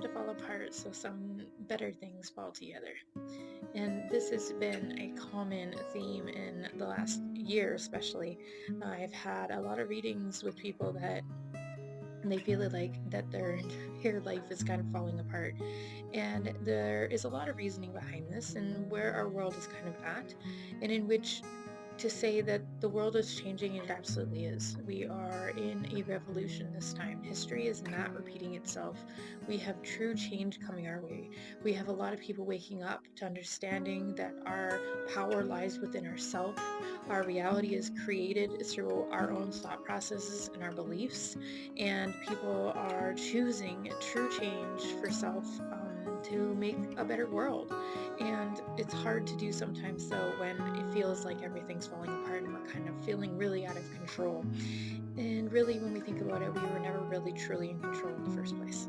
to fall apart so some better things fall together. And this has been a common theme in the last year, especially. I've had a lot of readings with people that they feel like that their entire life is kind of falling apart. And there is a lot of reasoning behind this and where our world is kind of at, and in which to say that the world is changing, it absolutely is. We are in a revolution this time. History is not repeating itself. We have true change coming our way. We have a lot of people waking up to understanding that our power lies within ourselves. Our reality is created through our own thought processes and our beliefs, and people are choosing true change for self, to make a better world. And it's hard to do sometimes though when it feels like everything's falling apart and we're kind of feeling really out of control. And really, when we think about it, we were never really truly in control in the first place.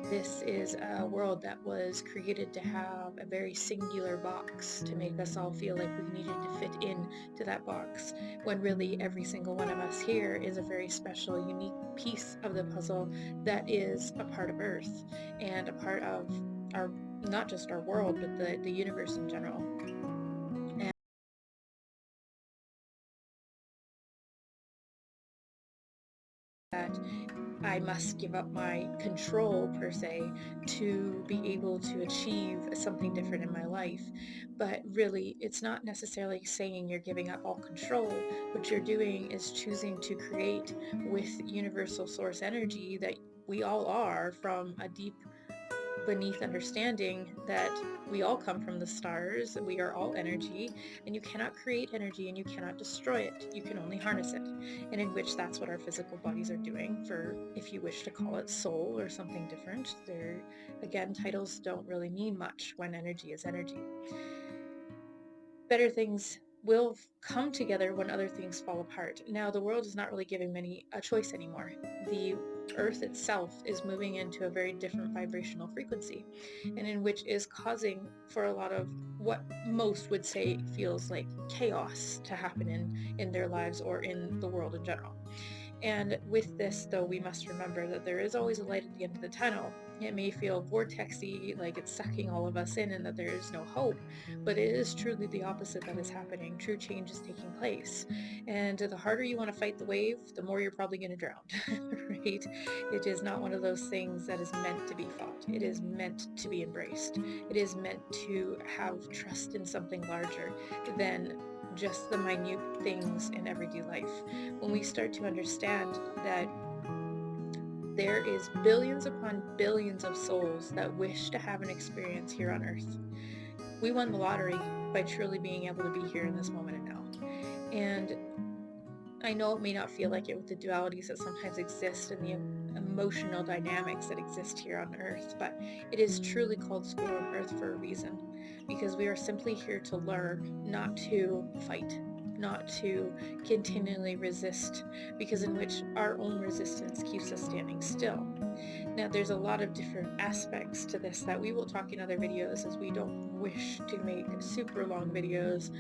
This is a world that was created to have a very singular box to make us all feel like we needed to fit in to that box, when really every single one of us here is a very special, unique piece of the puzzle that is a part of Earth and a part of our, not just our world, but the universe in general. And that I must give up my control, per se, to be able to achieve something different in my life. But really, it's not necessarily saying you're giving up all control. What you're doing is choosing to create with universal source energy that we all are, from a deep beneath understanding that we all come from the stars, we are all energy, and you cannot create energy and you cannot destroy it. You can only harness it. And in which that's what our physical bodies are doing, for, if you wish to call it soul or something different. There, again, titles don't really mean much when energy is energy. Better things will come together when other things fall apart. Now, the world is not really giving many a choice anymore. The Earth itself is moving into a very different vibrational frequency, and in which is causing for a lot of what most would say feels like chaos to happen in their lives or in the world in general. And with this, though, we must remember that there is always a light at the end of the tunnel. It may feel vortexy, like it's sucking all of us in and that there is no hope, but it is truly the opposite that is happening. True change is taking place. And the harder you want to fight the wave, the more you're probably going to drown, right? It is not one of those things that is meant to be fought. It is meant to be embraced. It is meant to have trust in something larger than just the minute things in everyday life. When we start to understand that there is billions upon billions of souls that wish to have an experience here on Earth, we won the lottery by truly being able to be here in this moment and now. And I know it may not feel like it with the dualities that sometimes exist and the emotional dynamics that exist here on Earth, but it is truly called School on Earth for a reason, because we are simply here to learn, not to fight, not to continually resist, because in which our own resistance keeps us standing still. Now, there's a lot of different aspects to this that we will talk in other videos, as we don't wish to make super long videos.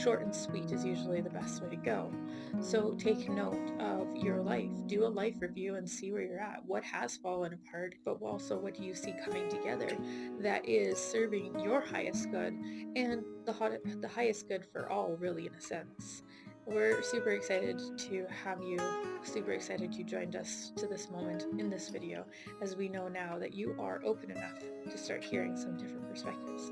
Short and sweet is usually the best way to go. So take note of your life. Do a life review and see where you're at. What has fallen apart, but also what do you see coming together that is serving your highest good and the highest good for all, really, in a sense. We're super excited to have you, super excited you joined us to this moment in this video, as we know now that you are open enough to start hearing some different perspectives.